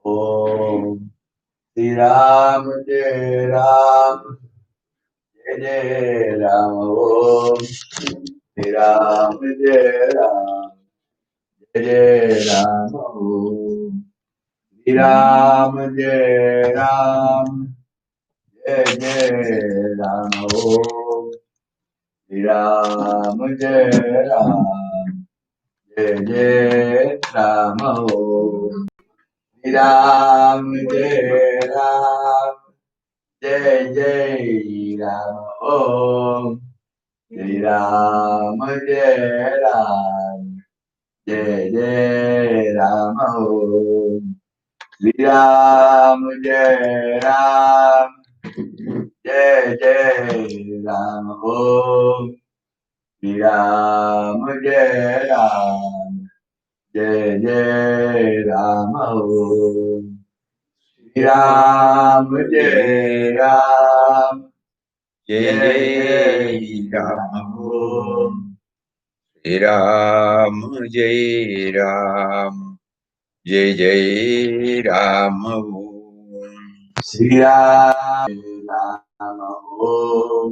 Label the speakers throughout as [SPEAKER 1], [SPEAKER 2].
[SPEAKER 1] Om Shri Ram Jai Ram Jai Jai Ram. Om Shri Ram Jai Ram Jai Jai Ram. Om Shri Ram Jai Ram Jai Jai Ram. Om Shri Ram Jai Ram Jai Jai Ram. Om Shri Ram Jai Ram Jai Jai Ram. Om Shri Ram Jai Ram Jai Jai Ram. Om Shri Ram Jai Ram Jai Jai Ram. Om Shri Ram Jai Ram Jai Jai Ram. Om Shri Ram Jai Ram Jai Jai Ram. Om
[SPEAKER 2] Shri Ram Jai Ram Jai Jai Ram.
[SPEAKER 1] Shri Ram Om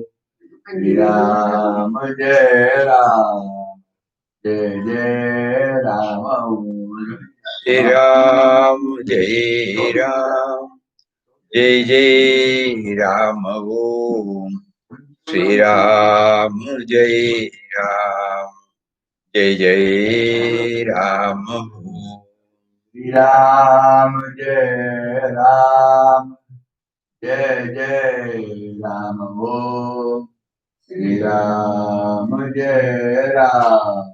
[SPEAKER 1] Shri Ram Jai Ram Jai Jai Ram.
[SPEAKER 2] Shri Ram Jai Ram Jai Jai Ram. Shri Ram Jai Ram Jai Jai Ram.
[SPEAKER 1] Shri Ram Jai Ram Jai Jai Ram. Om Shri Ram Jai Ram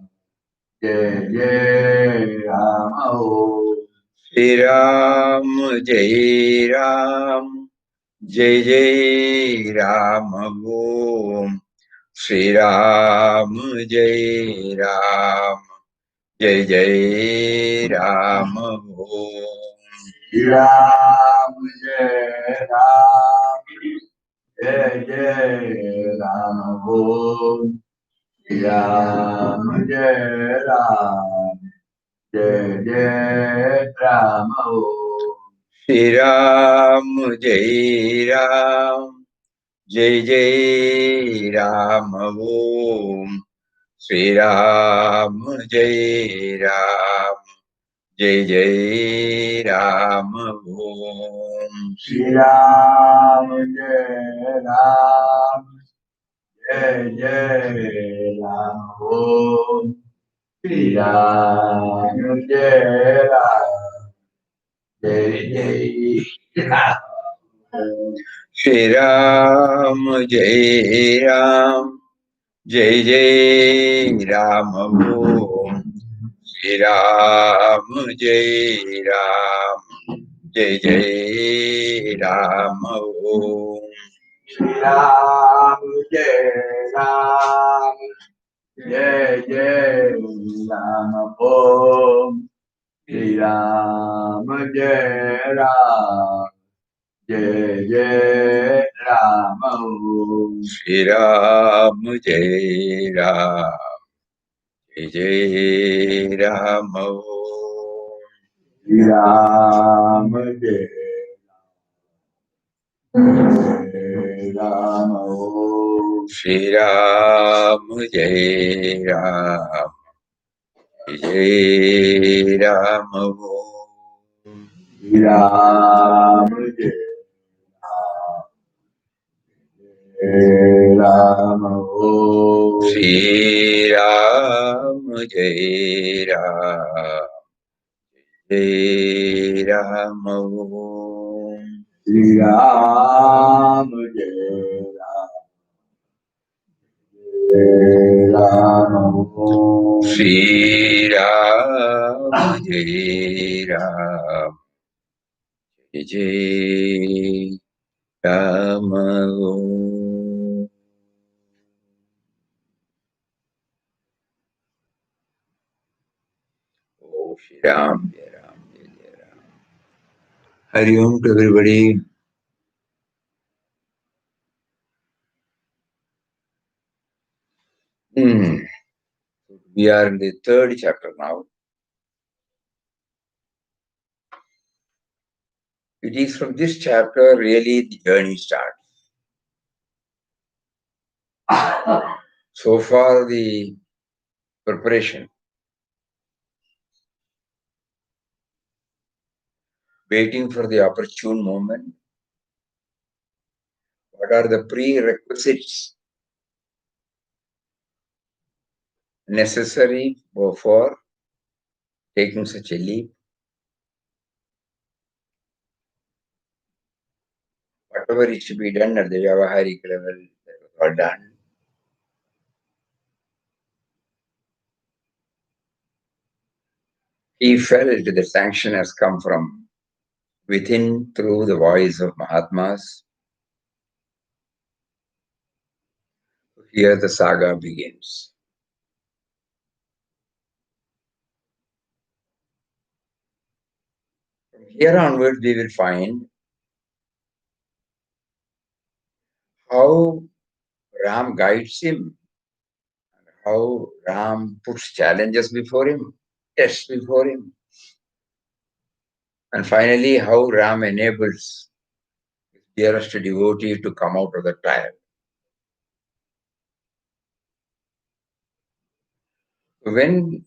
[SPEAKER 1] Jai Jai Ram. Om
[SPEAKER 2] Shri Ram Jai Ram Jai Jai Ram. Shri Ram Jai Ram Jai Jai Ram.
[SPEAKER 1] Shri Ram Jai Ram Jai Jai Ram. Om Shri Ram Jai Ram Jai Jai Ram. Om
[SPEAKER 2] Shri Ram Jai Ram Jai Jai Ram. Shri Ram Jai Ram Jai Jai Ram.
[SPEAKER 1] Shri Ram Jai Ram Jai Jai Ram. Om Shri Ram Jai Ram Jai Jai Ram.
[SPEAKER 2] Shri Ram Jai Ram Jai Jai Ram. Shri Ram Jai Ram Jai Jai Ram.
[SPEAKER 1] Shri Ram Jai Ram Jai Jai Ram. Om Shri Ram Jai Ram Jai Jai Ram. Om
[SPEAKER 2] Shri Ram Jai Ram Jai Jai Ram.
[SPEAKER 1] Shri Ram Jai Jai Ram. Om
[SPEAKER 2] Shri Ram Jai Ram Jai Ram.
[SPEAKER 1] Shri Ram Jai Jai Ram. Om
[SPEAKER 2] Shri Ram Jai Ram Jai Ram.
[SPEAKER 1] Shri Ram Jai Ram. Om
[SPEAKER 2] Shri Ram Jai Ram Jai Ram. Oh, Shri Ram Jai Ram Jai Ram. Hari Om to everybody. We are in the third chapter now. It is from this chapter really the journey starts. So far, the preparation, waiting for the opportune moment. What are the prerequisites necessary for taking such a leap? Whatever is to be done at the Vyavaharik level, that was all done. He felt the sanction has come from within through the voice of Mahatmas. Here the saga begins. From here onwards, we will find how Ram guides him, how Ram puts challenges before him, tests before him, and finally how Ram enables his dearest devotee to come out of the trial. When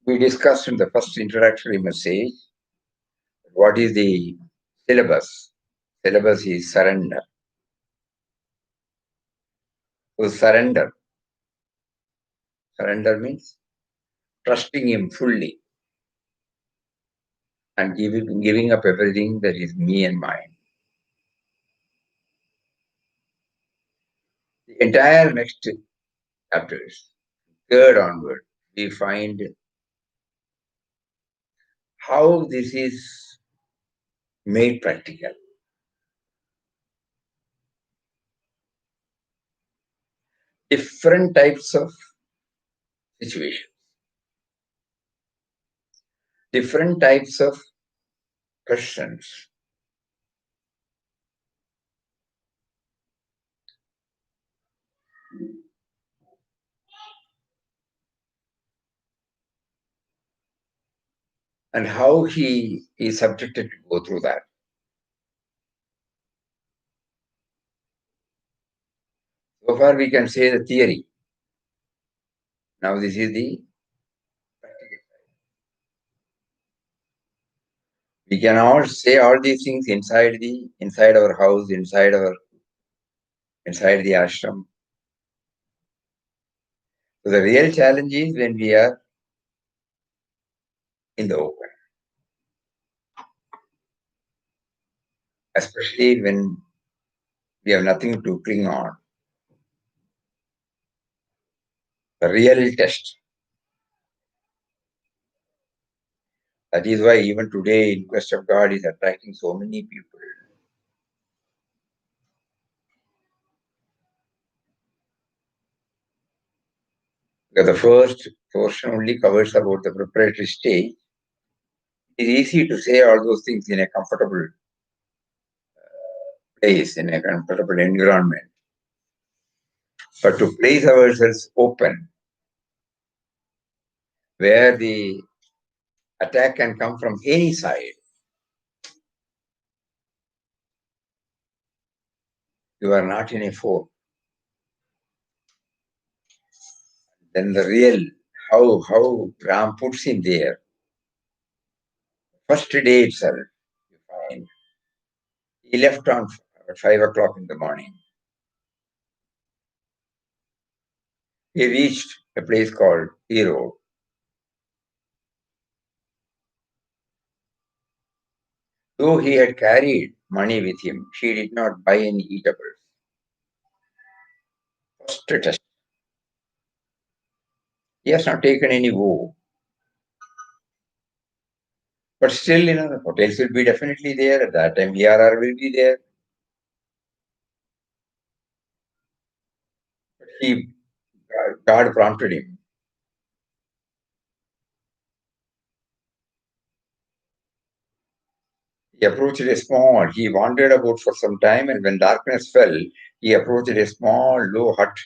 [SPEAKER 2] we discussed in the first introductory message, what is the syllabus? Syllabus is surrender. So surrender. Surrender means trusting him fully and giving up everything that is me and mine. The entire next chapters, third onward, we find how this is made practical. Different types of situations, different types of questions, and how he is subjected to go through that. So far, we can say the theory. Now, this is the practical. We can all say all these things inside our house, inside the ashram. So the real challenge is when we are in the open, especially when we have nothing to cling on. The real test. That is why even today, in Quest of God is attracting so many people. Because the first portion only covers about the preparatory stage. It is easy to say all those things in a comfortable place, in a comfortable environment. But to place ourselves open, where the attack can come from any side, you are not in a fort. Then the real, how Ram puts him there. First day itself, you find, he left on 5 o'clock in the morning. He reached a place called Hero. Though he had carried money with him, she did not buy any eatables. First test. He has not taken any woe. But still, the hotels will be definitely there. At that time, VRR will be there. But God prompted him. He approached he wandered about for some time, and when darkness fell, he approached a small, low hut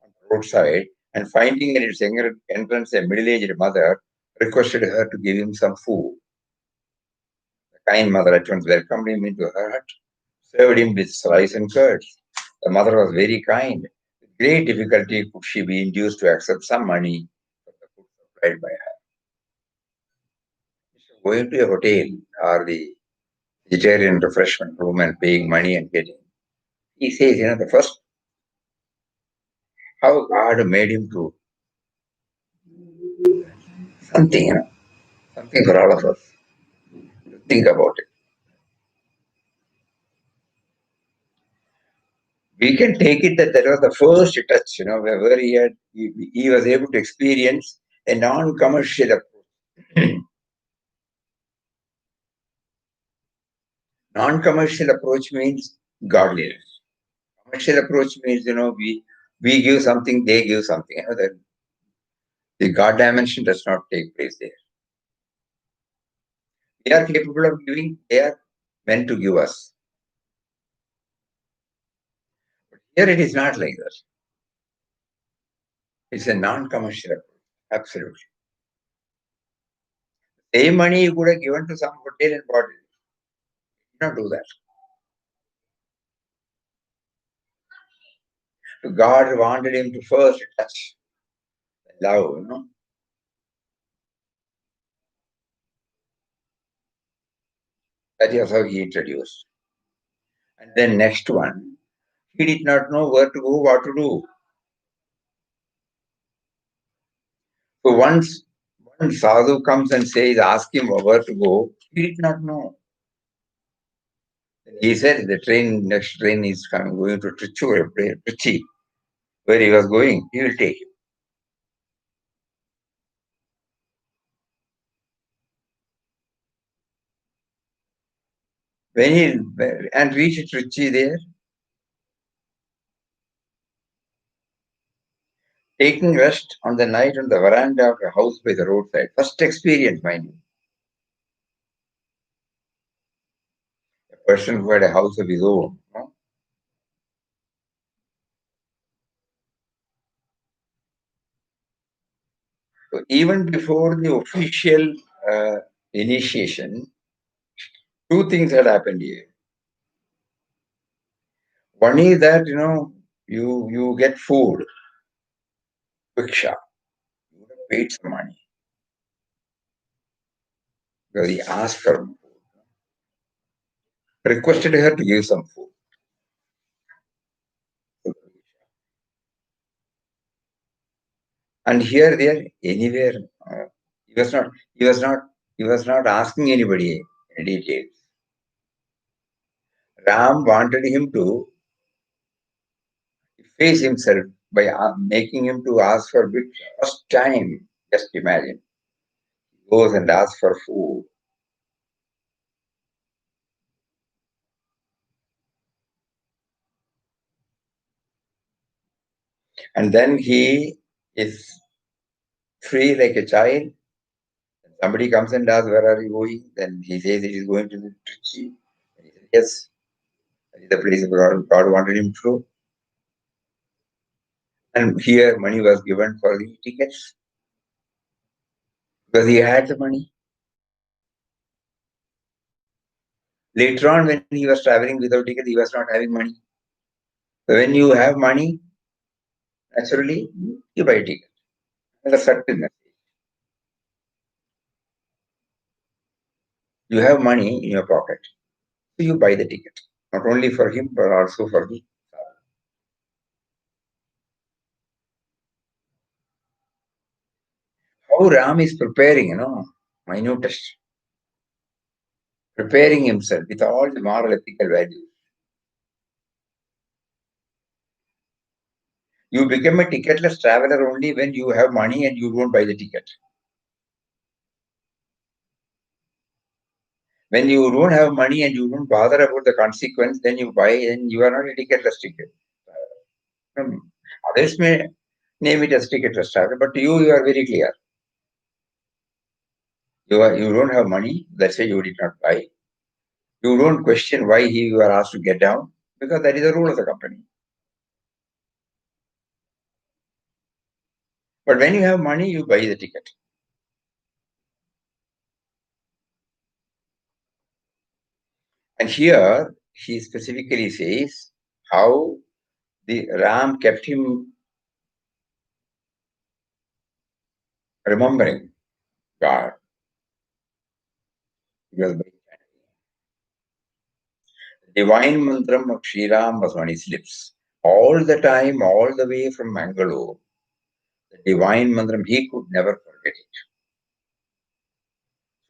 [SPEAKER 2] on the roadside and finding at its entrance a middle-aged mother, requested her to give him some food. The kind mother at once welcomed him into her hut, served him with rice and curds. The mother was very kind. With great difficulty could she be induced to accept some money for the food supplied by her. Going to a hotel or the vegetarian refreshment room and paying money and getting. He says, the first, how God made him to something, something for all of us to think about it. We can take it that was the first touch, where he was able to experience a non-commercial approach. Non-commercial approach means godliness. Commercial approach means, we give something, they give something. The God dimension does not take place there. We are capable of giving, they are meant to give us. But here it is not like that. It's a non-commercial approach, absolutely. Same money you could have given to some hotel and bought it. You don't do that. So God wanted him to first touch love, That is how he introduced. And then next one, he did not know where to go, what to do. So once one sadhu comes and says, ask him where to go, he did not know. He said the next train is coming, going to Trichy, where he was going, he will take him. When he reached Trichy there, taking rest on the night on the veranda of a house by the roadside. First experience, mind you. A person who had a house of his own. So even before the official initiation, two things had happened here. One is that, you get food, Viksha. You would have paid some money. Because he asked for food. Requested her to give some food. And here, there, anywhere, he was not asking anybody any details. Ram wanted him to face himself by making him to ask for Bhiksha. First time, just imagine. He goes and asks for food. And then he is free like a child. Somebody comes and asks, where are you going? Then he says he is going to the Trichy. He says, yes, that is the place where God wanted him to go. And here money was given for the tickets. Because he had the money. Later on, when he was traveling without ticket, he was not having money. So when you have money, naturally, you buy a ticket. That's a certain message. You have money in your pocket, so you buy the ticket. Not only for him, but also for the traveler. How Ram is preparing, minutest. Preparing himself with all the moral ethical values. You become a ticketless traveler only when you have money and you don't buy the ticket. When you don't have money and you don't bother about the consequence, then you buy and you are not a ticketless ticket. Others may name it as ticketless traveler, but you are very clear. You don't have money, that's why you did not buy. You don't question why you are asked to get down, because that is the rule of the company. But when you have money, you buy the ticket. And here he specifically says how the Ram kept him remembering God. Because the divine mantram of Sri Ram was on his lips. All the time, all the way from Mangalore, the divine mantram, he could never forget it.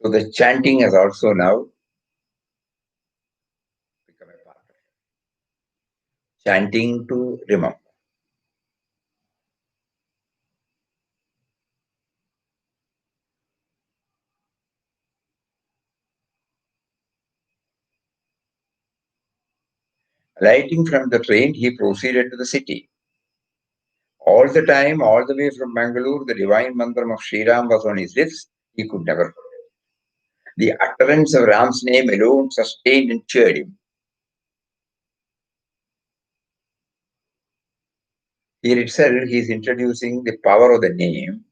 [SPEAKER 2] So the chanting has also now become a part of it. Chanting to remember. Alighting from the train, he proceeded to the city. All the time, all the way from Mangalore, the divine mantram of Sri Ram was on his lips. He could never forget. The utterance of Ram's name alone sustained and cheered him. Here itself, he is introducing the power of the name,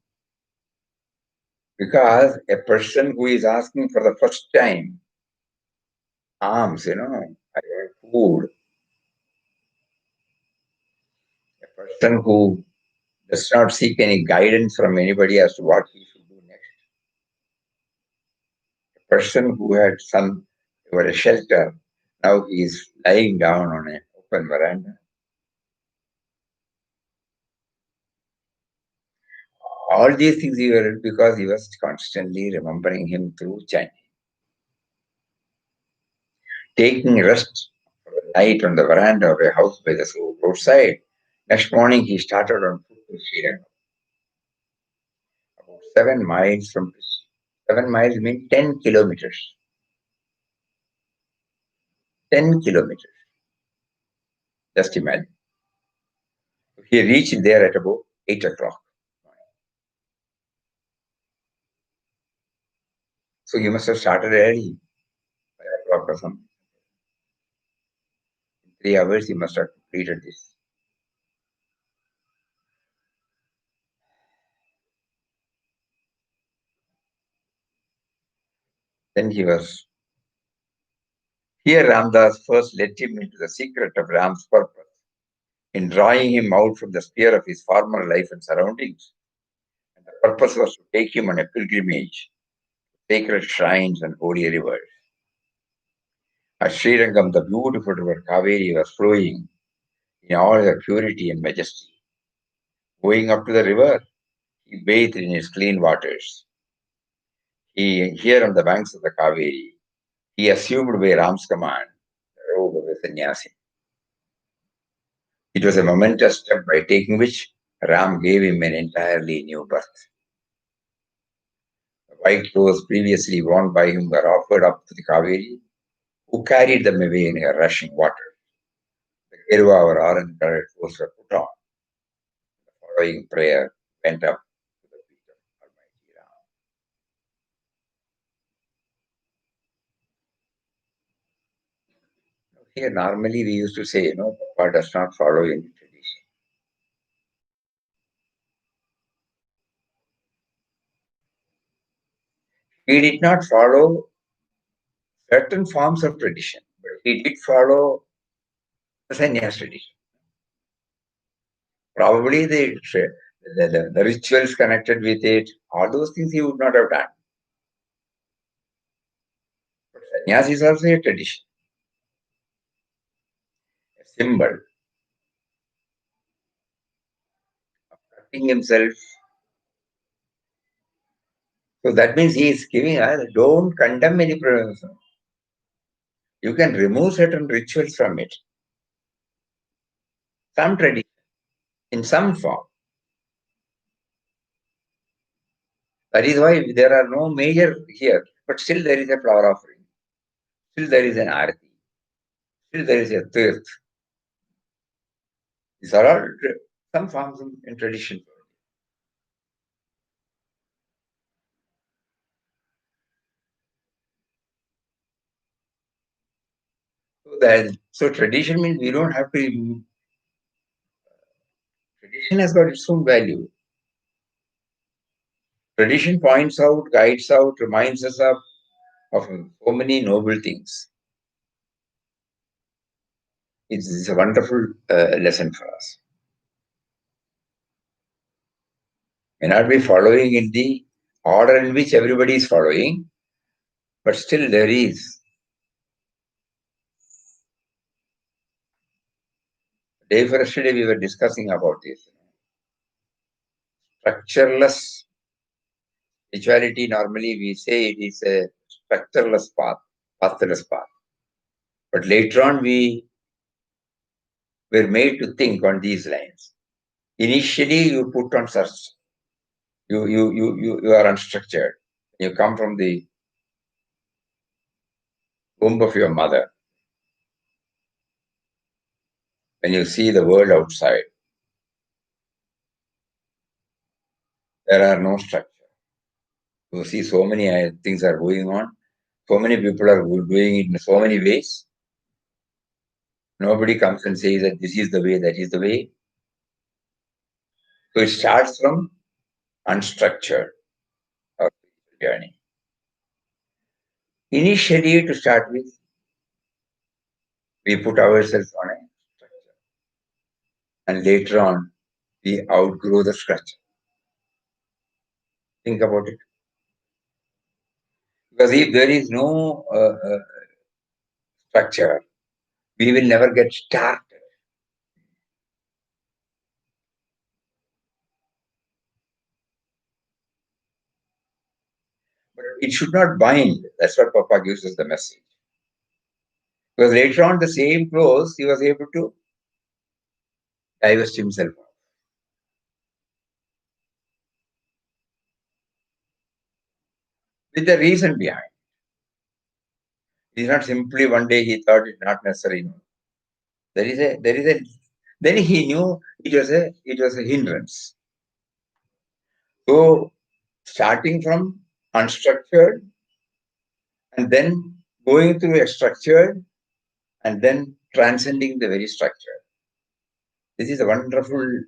[SPEAKER 2] because a person who is asking for the first time alms, I want food, a person who does not seek any guidance from anybody as to what he should do next, a person who had a shelter, now he is lying down on an open veranda. All these things he were because he was constantly remembering him through chanting. Taking rest for the night on the veranda of a house by the roadside. Next morning he started on foot to Sri. About 7 miles from 7 miles means 10 kilometers. 10 kilometers. Just imagine. He reached there at about 8 o'clock. So he must have started early, 5 o'clock or something. In 3 hours he must have completed this. Then he was. Here Ramdas first led him into the secret of Ram's purpose in drawing him out from the sphere of his former life and surroundings. And the purpose was to take him on a pilgrimage, sacred shrines and holy rivers. At Srirangam, the beautiful river Kaveri was flowing in all her purity and majesty. Going up to the river, he bathed in its clean waters. Here on the banks of the Kaveri, he assumed by Ram's command the robe of a sannyasi. It was a momentous step by taking which Ram gave him an entirely new birth. The white clothes previously worn by him were offered up to the Kaveri, who carried them away in her rushing water. The Gerva or orange colored clothes were put on. The following prayer went up to the feet of Almighty Ram. Here, normally we used to say, Papa does not follow any tradition. He did not follow certain forms of tradition, but he did follow the sannyas tradition. Probably the rituals connected with it, all those things he would not have done. But sannyas is also a tradition, a symbol of cutting himself. So that means he is giving us, don't condemn any person. You can remove certain rituals from it. Some tradition, in some form. That is why there are no major here, but still there is a flower offering. Still there is an arati. Still there is a tirth. These are all some forms in tradition. So tradition means we don't have to. Tradition has got its own value. Tradition points out, guides out, reminds us of so many noble things. It's a wonderful lesson for us. May not be following in the order in which everybody is following, but still there is. Day for yesterday we were discussing about this. Structureless spirituality, normally we say it is a structureless path, pathless path. But later on we were made to think on these lines. Initially you put on such, you are unstructured. You come from the womb of your mother. When you see the world outside, there are no structure. You see so many things are going on. So many people are doing it in so many ways. Nobody comes and says that this is the way, that is the way. So it starts from unstructured journey. Initially, to start with, we put ourselves on a structure. And later on, we outgrow the structure. Think about it. Because if there is no structure, we will never get started. But it should not bind. That's what Papa gives us the message. Because later on, the same clothes, he was able to divest himself of. With the reason behind. It's not simply one day he thought it's not necessary. No. Then he knew it was a hindrance. So starting from unstructured and then going through a structured and then transcending the very structure. This is a wonderful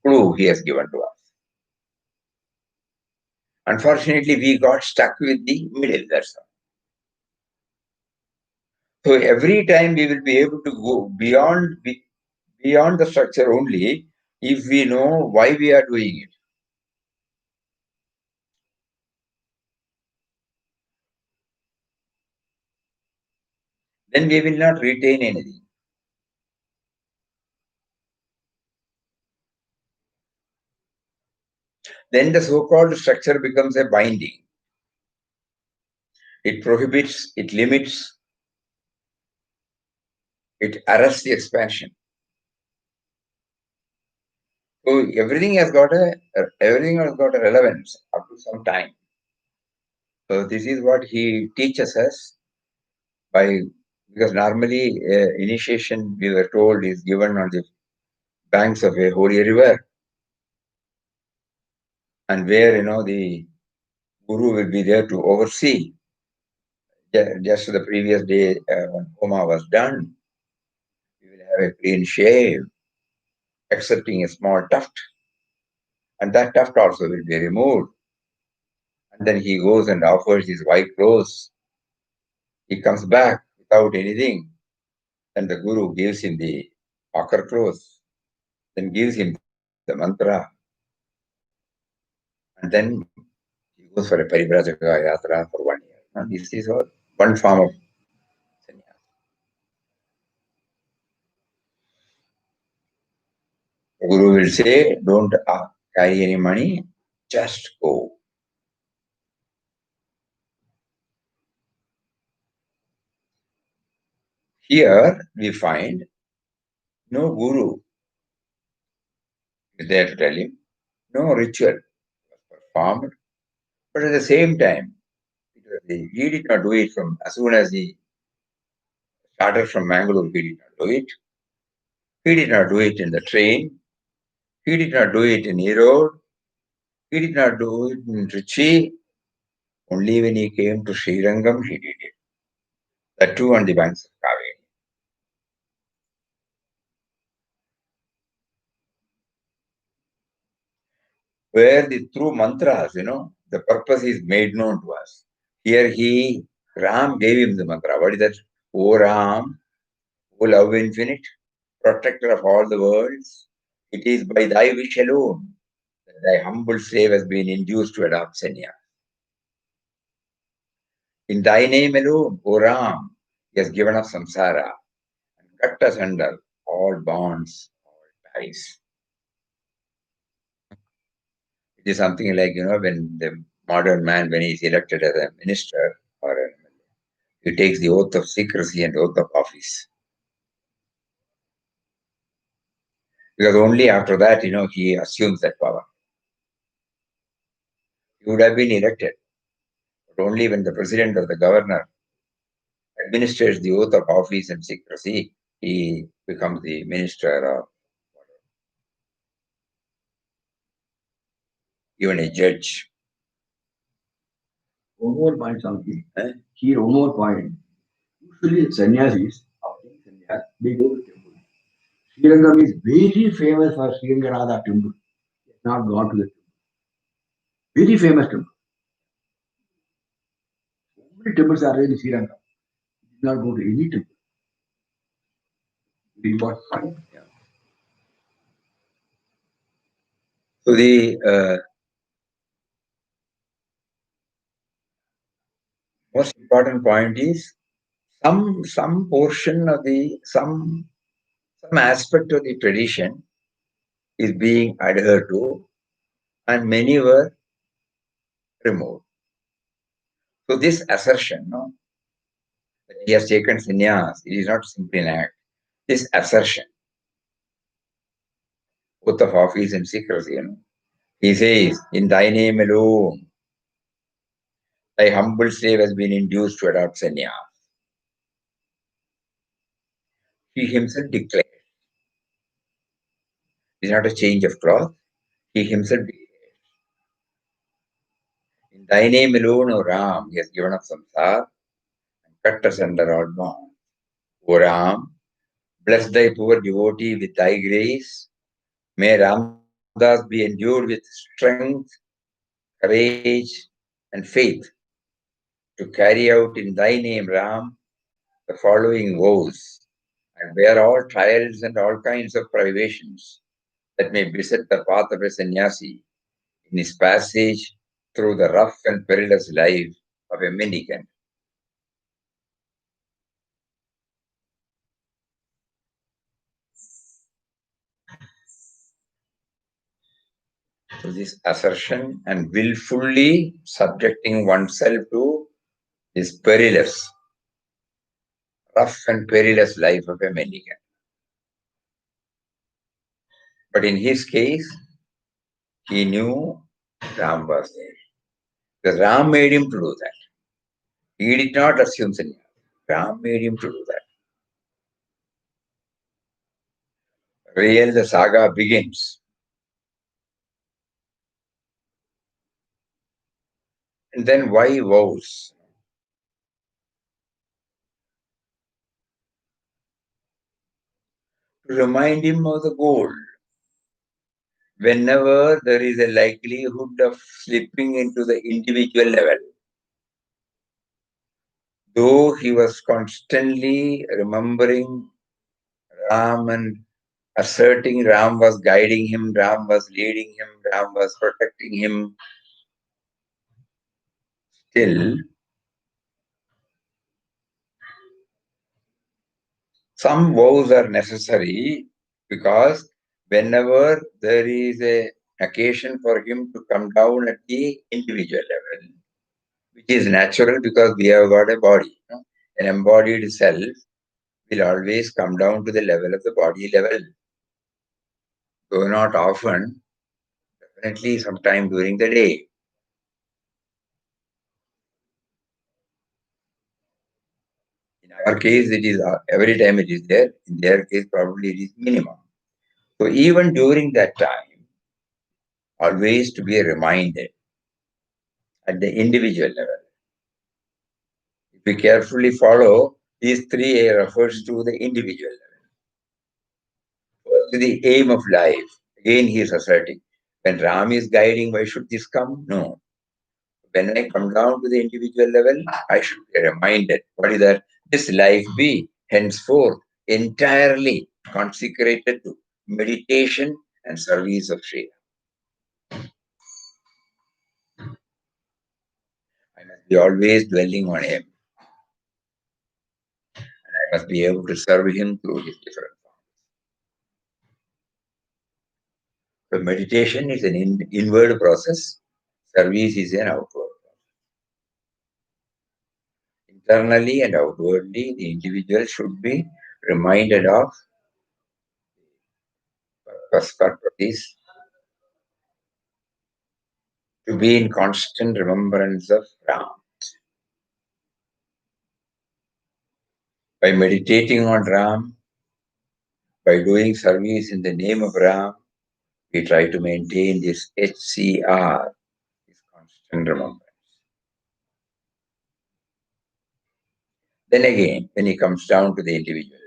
[SPEAKER 2] clue he has given to us. Unfortunately, we got stuck with the middle, that's all. So every time we will be able to go beyond the structure only if we know why we are doing it. Then we will not retain anything. Then the so-called structure becomes a binding. It prohibits, it limits, it arrests the expansion. So everything has got a relevance up to some time. So this is what he teaches us because normally initiation, we were told, is given on the banks of a holy river, and where the guru will be there to oversee. Just the previous day, when Homa was done, we will have a clean shave, excepting a small tuft, and that tuft also will be removed. And then he goes and offers his white clothes. He comes back without anything, and the guru gives him the ochre clothes, then gives him the mantra, and then he goes for a parivrajaka yatra for 1 year. And this is one form of sannyas. The guru will say, don't carry any money, just go. Here we find no guru is there to tell him, no ritual was performed, but at the same time, he did not do it from as soon as he started from Mangalore, he did not do it. He did not do it in the train. He did not do it in Erode. He did not do it in Trichy. Only when he came to Srirangam, he did it. That too on the banks of Kaveri. where through mantras, the purpose is made known to us. Here Ram gave him the mantra. What is that? O Ram, O love infinite, protector of all the worlds, it is by thy wish alone that thy humble slave has been induced to adopt Sanya. In thy name alone, O Ram, he has given us samsara and cut us under all bonds, all ties. It is something like, when the modern man, when he is elected as a minister or an he takes the oath of secrecy and oath of office. Because only after that, he assumes that power. He would have been elected, but only when the president or the governor administers the oath of office and secrecy, he becomes the minister or even a judge.
[SPEAKER 1] One more point, Swami. Here, one more point. Usually, sannyasis, they go to temple. Sri Lanka is very famous for Sri Lanka temple. He has not gone to the temple. Very famous temple. So many temples are there in Sri Lanka. He did not go to any temple. Very important point.
[SPEAKER 2] Yeah. So the most important point is some portion of some aspect of the tradition is being adhered to, and many were removed. So this assertion, that he has taken sannyas, it is not simply an act. This assertion, oath of office and secrecy, he says, in thy name alone, thy humble slave has been induced to adopt sannyas. He himself declared, it is not a change of cloth. He himself declared, in thy name alone, O Ram, he has given us samsara and cut us under all bonds. O Ram, bless thy poor devotee with thy grace. May Ramdas be endued with strength, courage, and faith to carry out in thy name, Ram, the following vows, and bear all trials and all kinds of privations that may beset the path of a sannyasi in his passage through the rough and perilous life of a mendicant. So this assertion and willfully subjecting oneself to this perilous, rough and perilous life of a mendicant. But in his case, he knew Ram was there. Because Ram made him to do that. He did not assume sannyas. Ram made him to do that. Where the saga begins. And then why vows? To remind him of the goal. Whenever there is a likelihood of slipping into the individual level, though he was constantly remembering Ram and asserting Ram was guiding him, Ram was leading him, Ram was protecting him, still some vows are necessary because whenever there is a occasion for him to come down at the individual level, which is natural because we have got a body. An embodied self will always come down to the level of the body level. Though not often, definitely sometime during the day. In our case, it is every time it is there. In their case, probably it is minimum. So even during that time, always to be reminded at the individual level. If we carefully follow, these three refers to the individual level. First, the aim of life. Again, he is asserting. When Ram is guiding, why should this come? No. When I come down to the individual level, I should be reminded, what is that? This life be henceforth entirely consecrated to meditation and service of Sri. I must be always dwelling on him. And I must be able to serve him through his different forms. So meditation is an inward process. Service is an outward. Internally and outwardly, the individual should be reminded of purpose for this, to be in constant remembrance of Ram. By meditating on Ram, by doing service in the name of Ram, we try to maintain this HCR, this constant remembrance. Then again, when it comes down to the individual,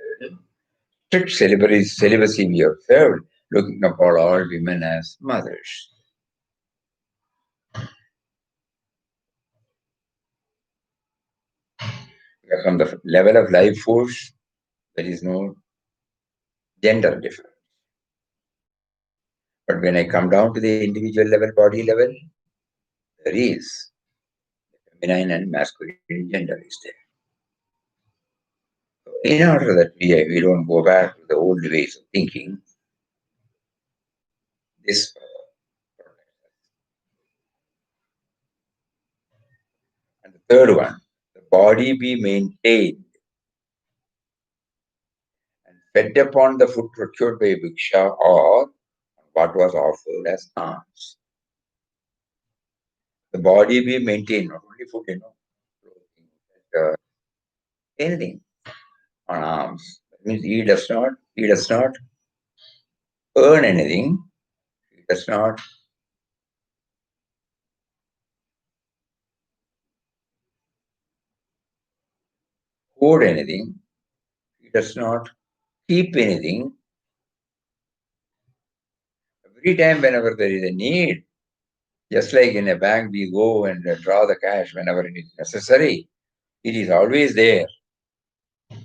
[SPEAKER 2] strict celibacy we observed, looking upon all women as mothers. Because from the level of life force, there is no gender difference. But when I come down to the individual level, body level, there is feminine and masculine gender is there. So in order that we don't go back to the old ways of thinking, this and the third one, the body be maintained and fed upon the food procured by Bhiksha or what was offered as alms. The body be maintained, not only food, clothing, anything on alms. That means he does not earn anything, he does not hoard anything, he does not keep anything. Every time, whenever there is a need, just like in a bank, we go and draw the cash whenever it is necessary. It is always there. But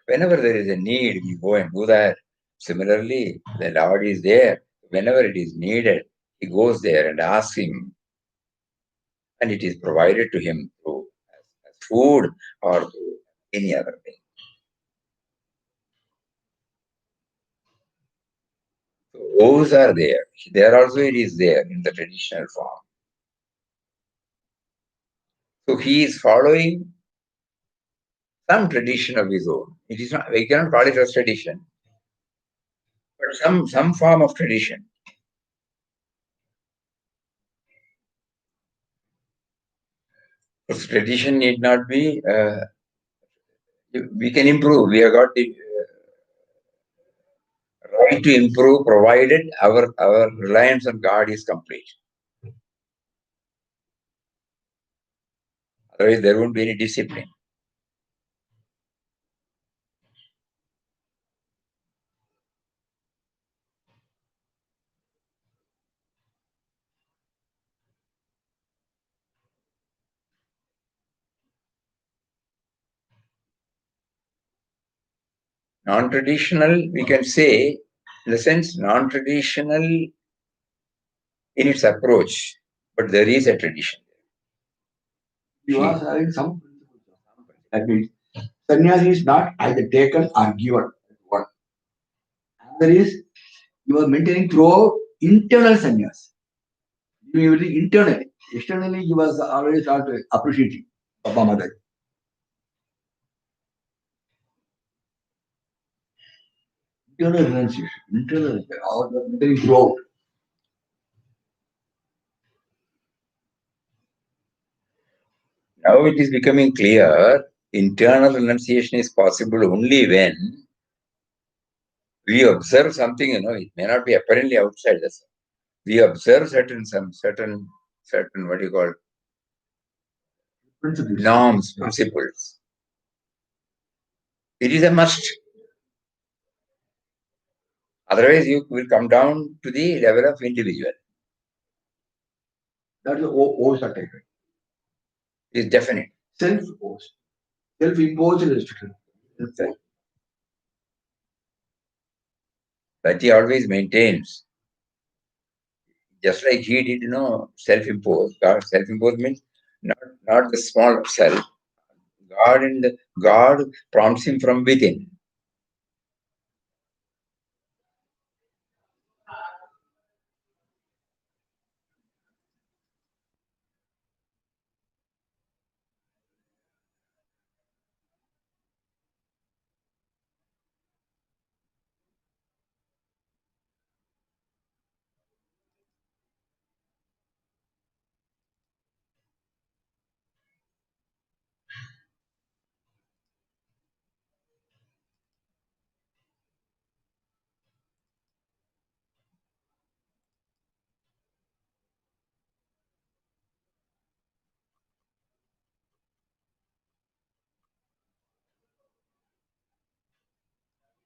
[SPEAKER 2] whenever there is a need, we go and do that. Similarly, the Lord is there. Whenever it is needed, he goes there and asks him, and it is provided to him through as food or through any other thing. So those are there. There also it is there in the traditional form. So he is following some tradition of his own. It is not, we cannot call it as tradition, but some form of tradition. Because tradition need not be, we can improve. We have got the right to improve provided our reliance on God is complete. Otherwise, there won't be any discipline. Non-traditional, we can say, in the sense, non-traditional in its approach, but there is a tradition.
[SPEAKER 1] You are having some principles. That means sannyasi is not either taken or given. One. There is you are maintaining through internal sannyas. You will be internally. Externally, you was always not appreciating Papa Mother. Internal renunciation. Internal. All the maintaining throughout.
[SPEAKER 2] Now it is becoming clear, internal renunciation is possible only when we observe something, it may not be apparently outside us. We observe certain what you call
[SPEAKER 1] Principles.
[SPEAKER 2] norms, principles. It is a must. Otherwise, you will come down to the level of individual.
[SPEAKER 1] That is oath taken.
[SPEAKER 2] It is definite.
[SPEAKER 1] Self-imposed. Self-imposed restriction.
[SPEAKER 2] That he always maintains. Just like he did, self-imposed. God, self-imposed means not the small self. God prompts him from within.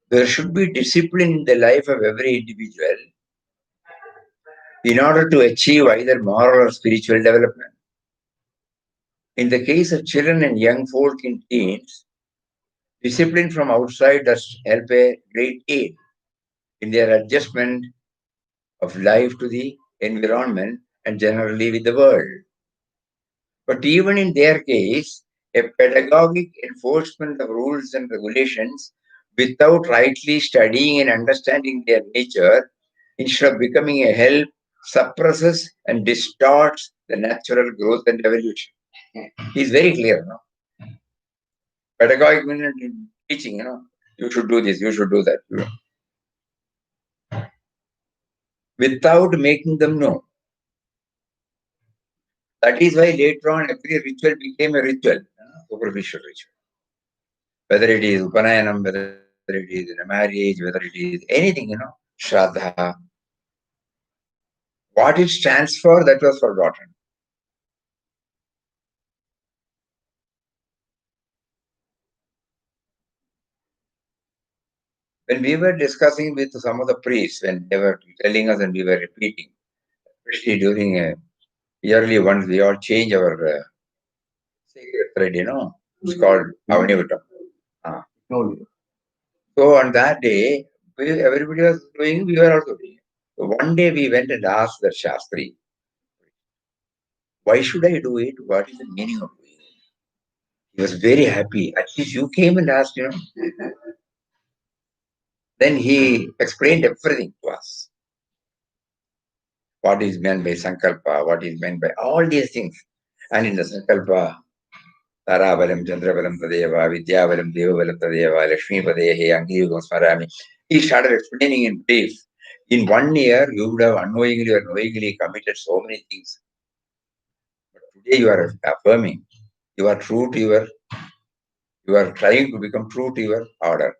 [SPEAKER 2] There should be discipline in the life of every individual in order to achieve either moral or spiritual development. In the case of children and young folk in teens, discipline from outside does help a great aid in their adjustment of life to the environment and generally with the world. But even in their case, a pedagogic enforcement of rules and regulations without rightly studying and understanding their nature, instead of becoming a help, suppresses and distorts the natural growth and evolution. He's very clear, no? Pedagogic means teaching, you should do this, you should do that. Without making them know. That is why later on every ritual became a ritual, superficial ritual. Whether it is Upanayanam, whether it is in a marriage, whether it is anything, Shraddha. What it stands for, that was forgotten. When we were discussing with some of the priests, when they were telling us and we were repeating, especially during yearly ones, we all change our sacred thread, it's called Avanivatam. So on that day, everybody was doing, we were also doing. So one day we went and asked the Shastri, why should I do it? What is the meaning of doing it? He was very happy. At least you came and asked, Then he explained everything to us. What is meant by Sankalpa, what is meant by all these things. And in the Sankalpa, Taravalam, Chandravalam Tadeva, Vidyavalam, Devavalam Tadeva, Lakshmi Padehe, Angiyugam Smarami. He started explaining in brief. In 1 year, you would have unknowingly or knowingly committed so many things. But today you are affirming. You are true to you are trying to become true to your order.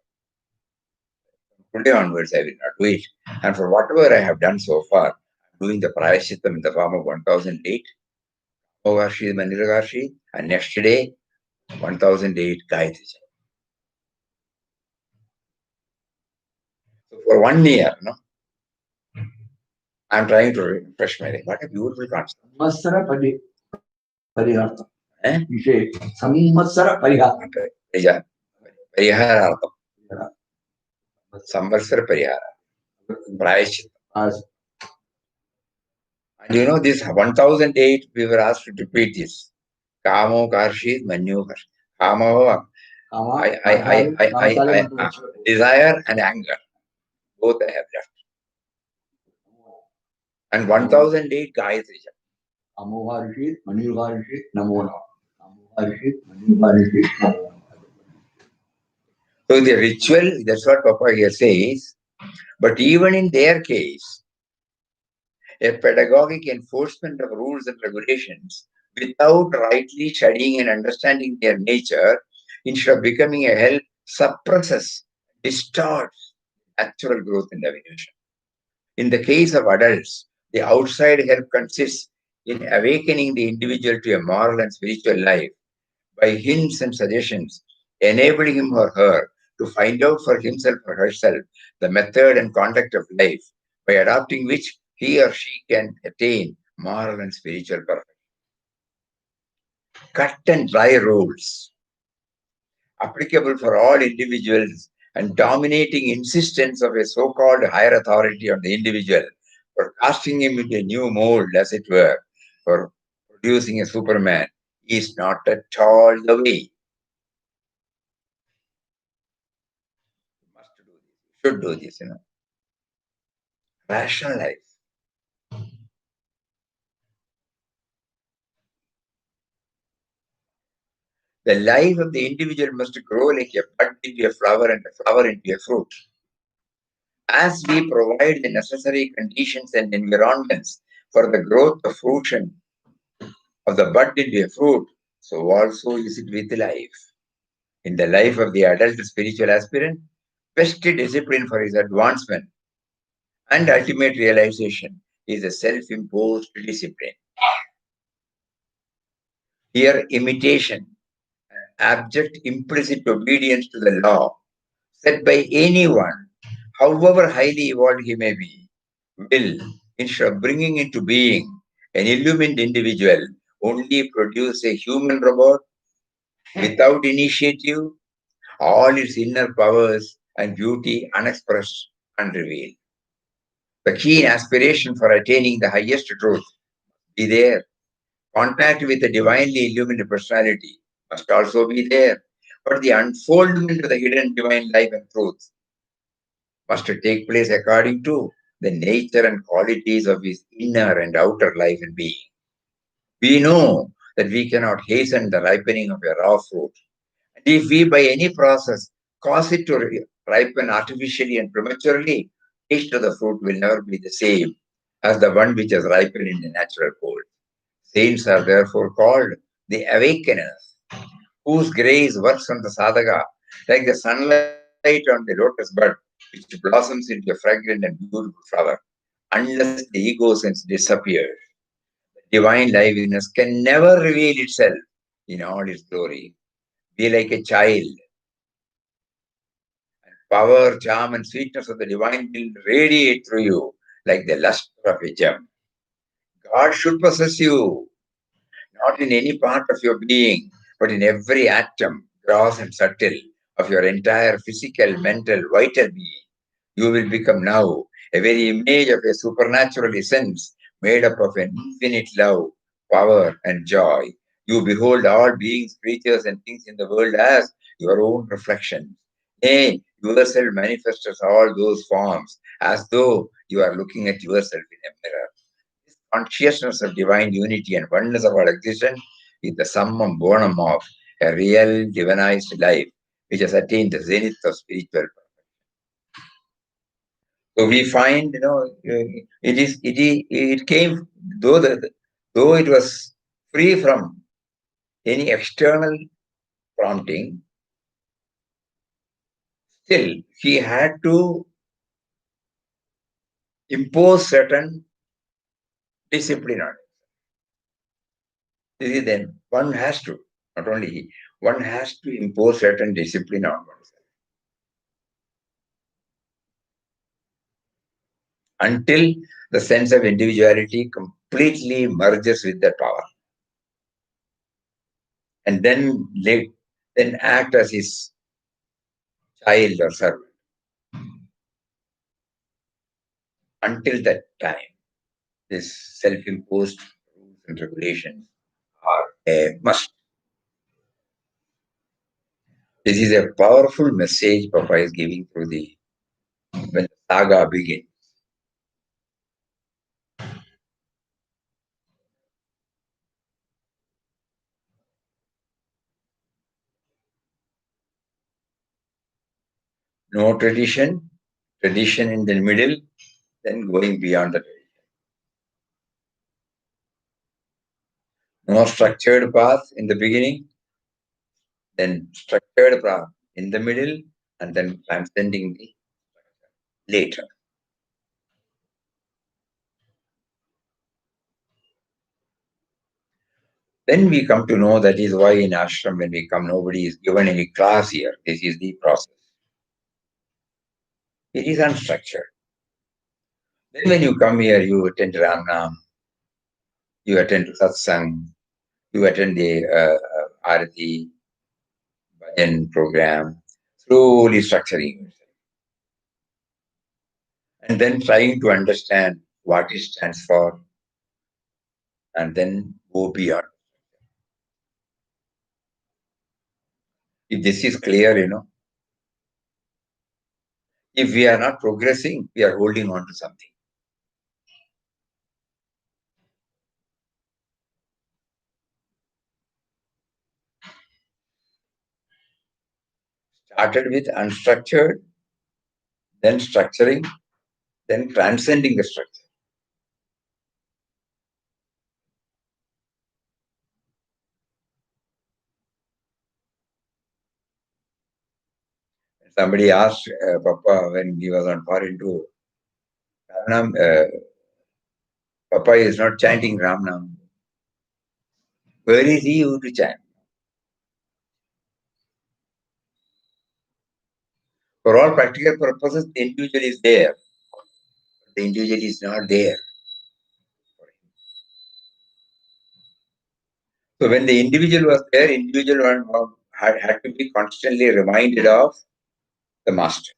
[SPEAKER 2] Today onwards, I will not do it. And for whatever I have done so far, I'm doing the Prayashittam in the form of 1008, Ogashi, Mandiragashi, and next day, 1008 Gayatri. So for 1 year, I'm trying to refresh my life. What a beautiful concept.
[SPEAKER 1] Samvatsara Parihartha. You say Samvatsara Parihartha.
[SPEAKER 2] Pariharartham. Samvatsara Parihara. Prayashittam. And this 1008, we were asked to repeat this. Kamo Karshit Manyu Karshit. Kamo, I desire and anger. Both I have left. And 1008 Gayatri.
[SPEAKER 1] Kamo Karshit, Manyu Karshit, Namo Nama. Kamo Karshit, Manyu Karshit, Namo Nama.
[SPEAKER 2] So the ritual, that's what Papa here says. But even in their case, a pedagogic enforcement of rules and regulations without rightly studying and understanding their nature, instead of becoming a help, suppresses, distorts natural growth and evolution. In the case of adults, the outside help consists in awakening the individual to a moral and spiritual life by hints and suggestions, enabling him or her to find out for himself or herself the method and conduct of life, by adopting which he or she can attain moral and spiritual perfection. Cut and dry rules applicable for all individuals and dominating insistence of a so-called higher authority on the individual for casting him into a new mold, as it were, for producing a Superman, is not at all the way. You must do this. You should do this, Rationalize. The life of the individual must grow like a bud into a flower and a flower into a fruit. As we provide the necessary conditions and environments for the growth of fruition of the bud into a fruit, so also is it with life. In the life of the adult spiritual aspirant, best discipline for his advancement and ultimate realization is a self-imposed discipline. Here, imitation, abject implicit obedience to the law set by anyone, however highly evolved he may be, will, instead of bringing into being an illumined individual, only produce a human robot without initiative, all its inner powers and beauty unexpressed, unrevealed. The keen aspiration for attaining the highest truth be there. Contact with the divinely illumined personality must also be there. But the unfoldment of the hidden divine life and truth must take place according to the nature and qualities of his inner and outer life and being. We know that we cannot hasten the ripening of a raw fruit. And if we, by any process, cause it to ripen artificially and prematurely, taste of the fruit will never be the same as the one which has ripened in the natural cold. Saints are therefore called the awakeners, whose grace works on the sadhaka like the sunlight on the lotus bud, which blossoms into a fragrant and beautiful flower. Unless the ego sense disappears, divine liveliness can never reveal itself in all its glory. Be like a child. Power, charm, and sweetness of the divine will radiate through you like the luster of a gem. God should possess you, not in any part of your being, but in every atom, gross and subtle, of your entire physical, mental, vital being. You will become now a very image of a supernatural essence made up of an infinite love, power, and joy. You behold all beings, creatures, and things in the world as your own reflections. Nay, yourself manifests as all those forms, as though you are looking at yourself in a mirror. This consciousness of divine unity and oneness of our existence is the summum bonum of a real divinized life, which has attained the zenith of spiritual. So we find, it came, though it was free from any external prompting, still he had to impose certain discipline on it. This is then one has to, not only he, one has to impose certain discipline on oneself until the sense of individuality completely merges with that power, and then act as his child or servant. Until that time, this self-imposed rules and regulations are a must. This is a powerful message Papa is giving through when the saga begins. No tradition, tradition in the middle, then going beyond the tradition. No structured path in the beginning, then structured path in the middle, and then transcending the later. Then we come to know that is why in ashram when we come, nobody is given any class here. This is the process. It is unstructured. Then when you come here, you attend Ramnam, You attend to satsang, you attend the arati, bhajan program, slowly structuring yourself. And then trying to understand what it stands for, and then go beyond. If this is clear, if we are not progressing, we are holding on to something. Started with unstructured, then structuring, then transcending the structure. Somebody asked Papa when he was on foreign tour, Ramnam, Papa is not chanting Ramnam. Where is he to chant? For all practical purposes, the individual is there. The individual is not there. So when the individual was there, individual had to be constantly reminded of the master.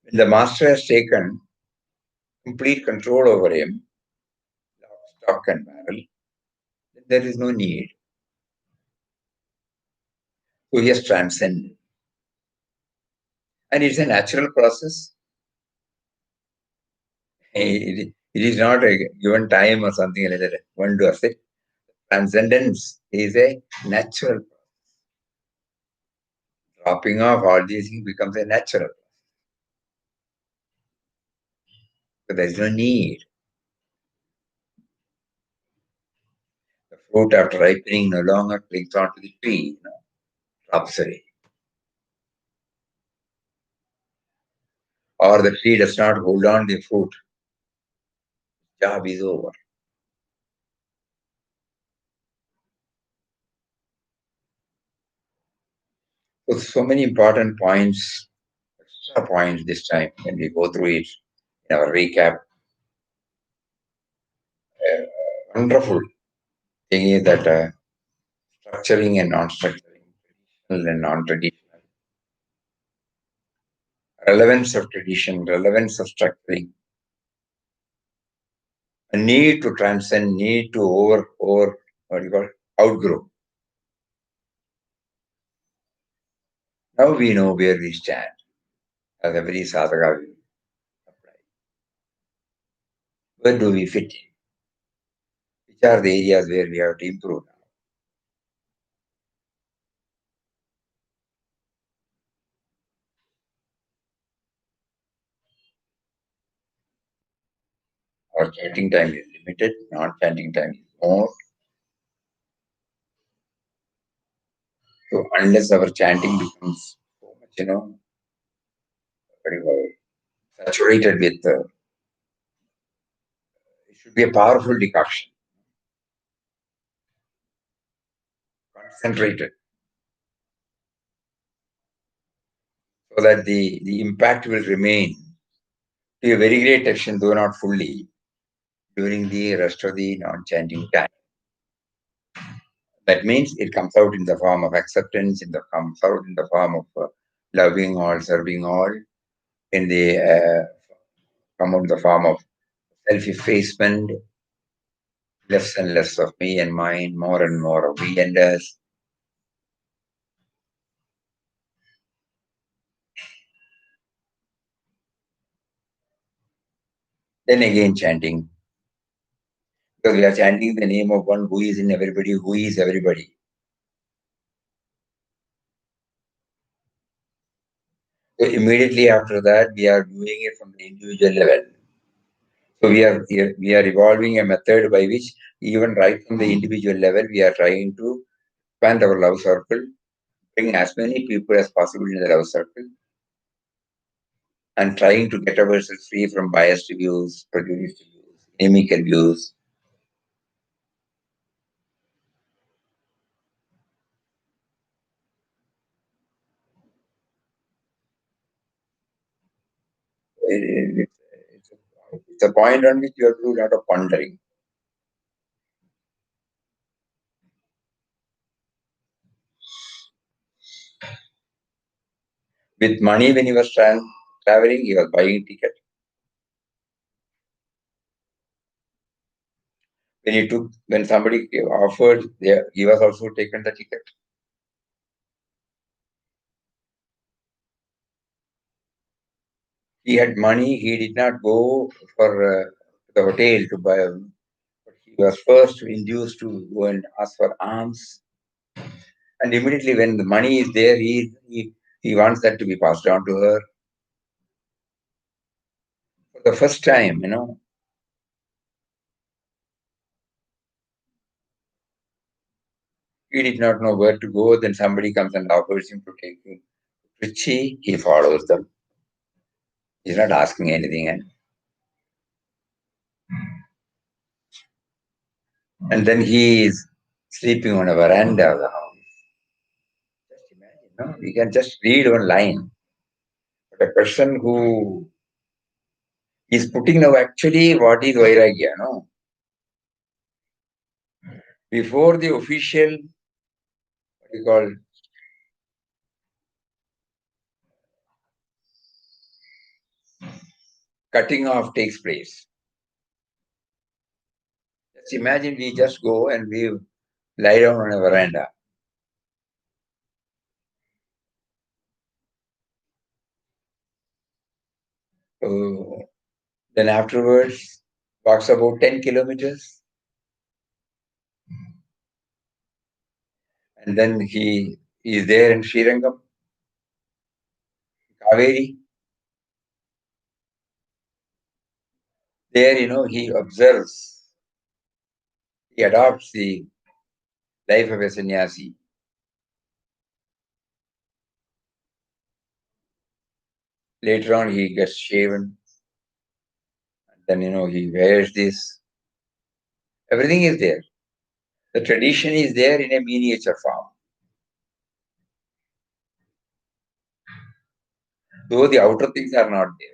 [SPEAKER 2] When the master has taken complete control over him, lock, stock and barrel, then there is no need. So he has transcended. And it's a natural process. It is not a given time or something like that. One does it. Transcendence is a natural. Dropping off all these things becomes a natural. So there is no need. The fruit after ripening no longer clings onto the tree, drops away. Or the tree does not hold on the fruit. Job is over. So many important points, extra points this time when we go through it in our recap. Wonderful thing is that structuring and non-structuring, traditional and non-traditional, relevance of tradition, relevance of structuring, a need to transcend, need to outgrow. Now we know where we stand, as every sadhaka will apply. Where do we fit in? Which are the areas where we have to improve now? Our chanting time is limited, non-chanting time is more. So unless our chanting becomes so much, very well saturated with, it should be a powerful decoction, concentrated, so that the impact will remain to a very great extent, though not fully, during the rest of the non-chanting time. That means it comes out in the form of acceptance, comes out in the form of loving all, serving all, in the come out in the form of self-effacement, less and less of me and mine, more and more of we and us. Then again chanting, because we are chanting the name of one who is in everybody, who is everybody. So immediately after that, we are doing it from the individual level. So we are evolving a method by which, even right from the individual level, we are trying to expand our love circle, bring as many people as possible in the love circle, and trying to get ourselves free from biased views, prejudiced views, inimical views. It's It's a point on which you have to do a lot of pondering. With money, when he was traveling, he was buying ticket. When somebody offered, he was also taken the ticket. He had money. He did not go for the hotel to buy. He was first induced to go and ask for alms. And immediately when the money is there, he wants that to be passed on to her. For the first time, he did not know where to go. Then somebody comes and offers him to take him to Trichy. He follows them. He's not asking anything. And then he is sleeping on a veranda of the house. Just imagine, you can just read one line. But a person who is putting now actually what is Vairagya, no? Before the official, what you call, cutting off takes place. Just imagine we just go and we lie down on a veranda. So then afterwards, walks about 10 kilometers. And then he is there in Srirangam, Kaveri. There, he observes, he adopts the life of a sannyasi. Later on, he gets shaven. Then, he wears this. Everything is there. The tradition is there in a miniature form. Though the outer things are not there.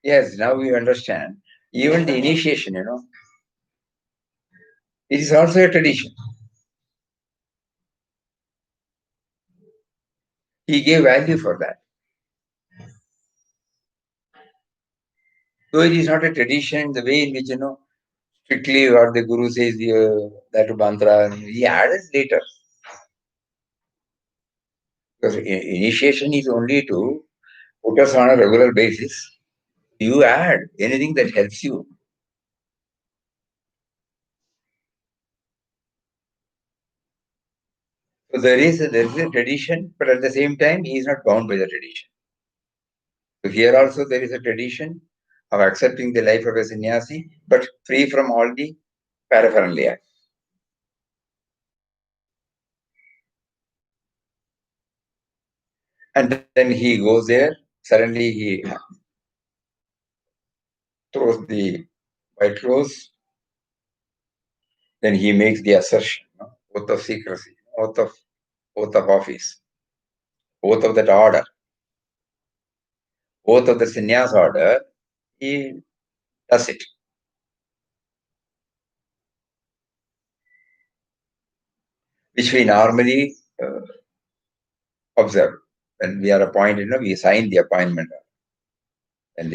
[SPEAKER 2] Yes, now we understand. Even the initiation, it is also a tradition. He gave value for that. Though it is not a tradition, the way in which, strictly what the Guru says, that mantra, he added later. Because initiation is only to put us on a regular basis. You add anything that helps you. So there is a tradition, but at the same time, he is not bound by the tradition. So here also there is a tradition of accepting the life of a sannyasi, but free from all the paraphernalia. And then he goes there, suddenly he throws the white rose, then he makes the assertion, oath of secrecy, oath of office, oath of that order, oath of the sannyas order, he does it. Which we normally observe. When we are appointed, we sign the appointment. And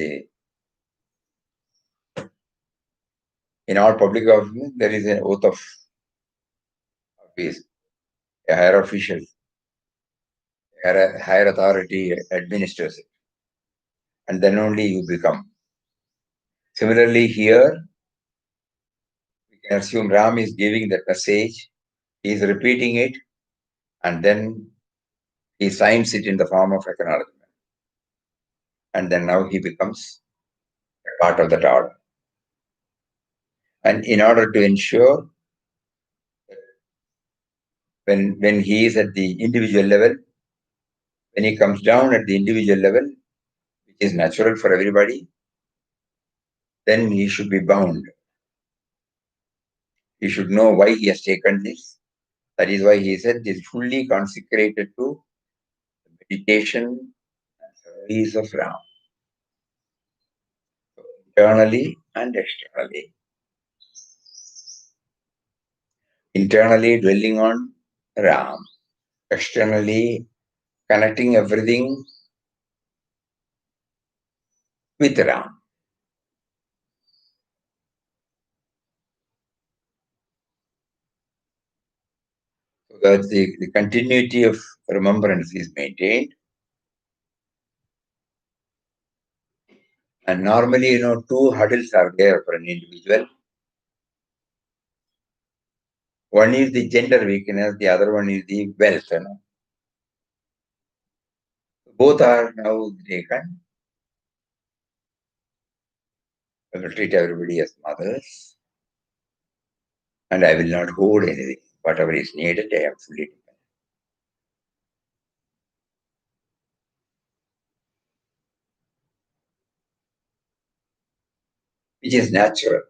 [SPEAKER 2] in all public government, there is an oath of office. A higher official, a higher authority administers it. And then only you become. Similarly, here, we can assume Ram is giving that message, he is repeating it, and then he signs it in the form of acknowledgement. And then now he becomes a part of that order. And in order to ensure when he is at the individual level, when he comes down at the individual level, which is natural for everybody, then he should be bound. He should know why he has taken this. That is why he said this fully consecrated to meditation, service of Ram, internally and externally. Internally dwelling on Ram, externally connecting everything with Ram. So that the continuity of remembrance is maintained. And normally, two hurdles are there for an individual. One is the gender weakness, the other one is the wealth. Both are now taken. I will treat everybody as mothers, and I will not hold anything. Whatever is needed, I am fully dependent. Which is natural,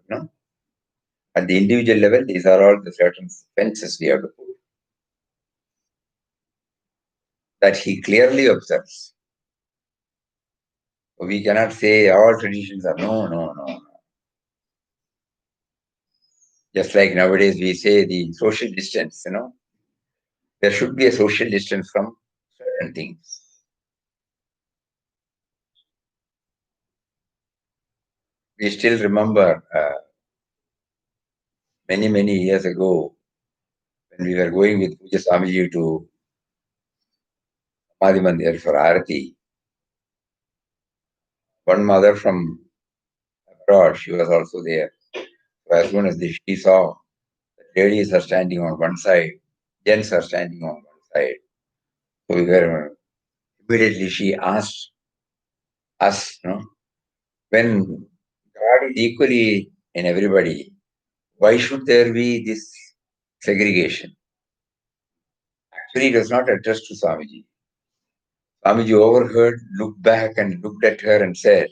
[SPEAKER 2] At the individual level, these are all the certain fences we have to put. That he clearly observes. We cannot say all traditions are no. Just like nowadays we say the social distance, there should be a social distance from certain things. We still remember many years ago when we were going with Pujya Swamiji to Samadhi Mandir for Arati. One mother from abroad, she was also there. So as soon as she saw the ladies are standing on one side, gents are standing on one side. So we were immediately she asked us, when God is equally in everybody, why should there be this segregation? Actually, it was not addressed to Swamiji. Swamiji overheard, looked back and looked at her and said,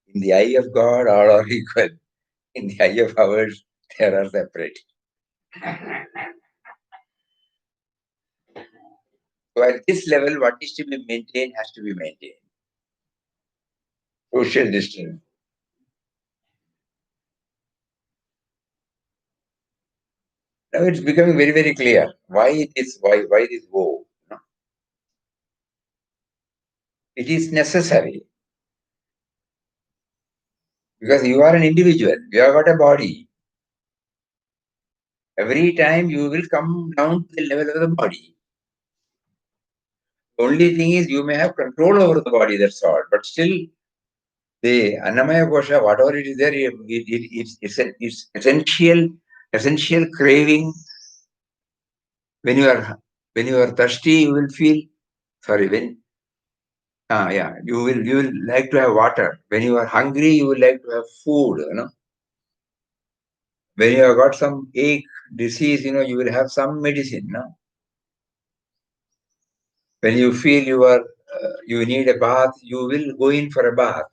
[SPEAKER 2] in the eye of God, all are equal. In the eye of ours, they are separate. So at this level, what is to be maintained has to be maintained. Social distance. Now it's becoming very clear. Why this woe? It is necessary. Because you are an individual. You have got a body. Every time you will come down to the level of the body. The only thing is you may have control over the body, that's all. But still, the Annamaya Kosha, whatever it is there, it's essential craving. When you are thirsty, you will feel you will like to have water. When you are hungry, you will like to have food, When you have got some ache, disease, you will have some medicine, When you feel you need a bath, you will go in for a bath.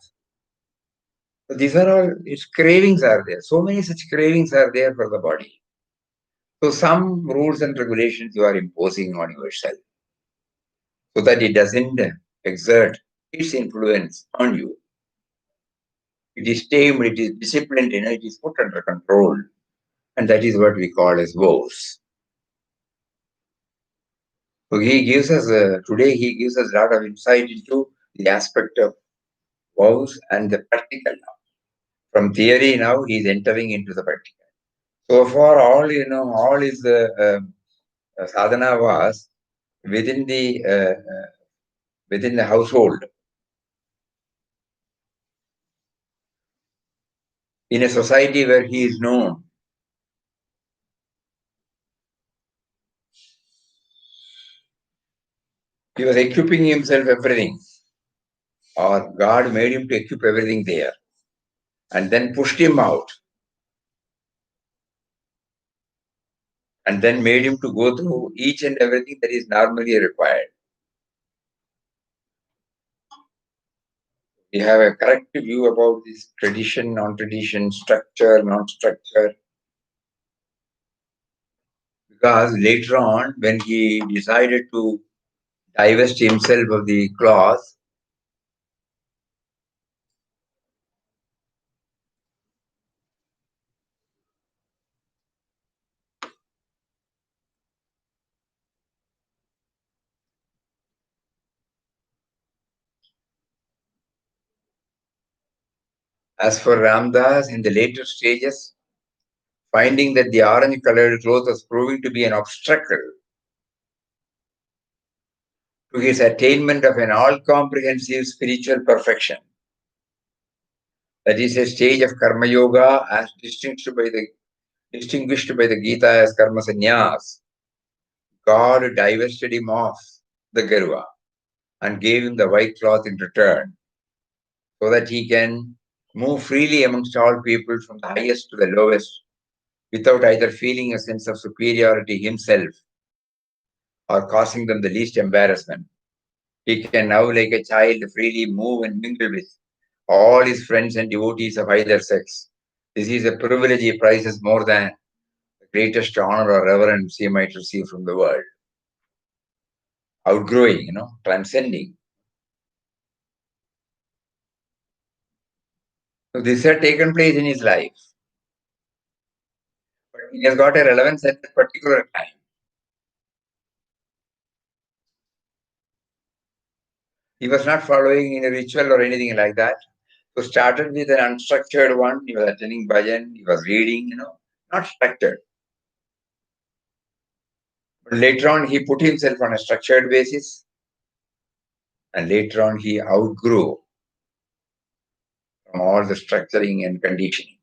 [SPEAKER 2] So these are all, its cravings are there. So many such cravings are there for the body. So some rules and regulations you are imposing on yourself so that it doesn't exert its influence on you. It is tamed, it is disciplined, it is put under control. And that is what we call as vows. So he gives us, today he gives us a lot of insight into the aspect of vows and the practical now. From theory now, he is entering into the practical. So far, all his sadhana was within the household, in a society where he is known. He was equipping himself everything, or God made him to equip everything there, and then pushed him out, and then made him to go through each and everything that is normally required. We have a correct view about this tradition, non-tradition, structure, non-structure. Because later on, when he decided to divest himself of the cloth, As for Ramdas, in the later stages, finding that the orange-colored cloth was proving to be an obstacle to his attainment of an all-comprehensive spiritual perfection. That is a stage of Karma Yoga as distinguished by the Gita as Karma Sannyas. God divested him of the Garva and gave him the white cloth in return so that he can move freely amongst all people from the highest to the lowest without either feeling a sense of superiority himself or causing them the least embarrassment. He can now, like a child, freely move and mingle with all his friends and devotees of either sex. This is a privilege he prizes more than the greatest honor or reverence he might receive from the world. Outgrowing, transcending. So this had taken place in his life. But it has got a relevance at that particular time. He was not following in a ritual or anything like that. So started with an unstructured one. He was attending bhajan, he was reading, not structured. But later on, he put himself on a structured basis. And later on, he outgrew from all the structuring and conditioning.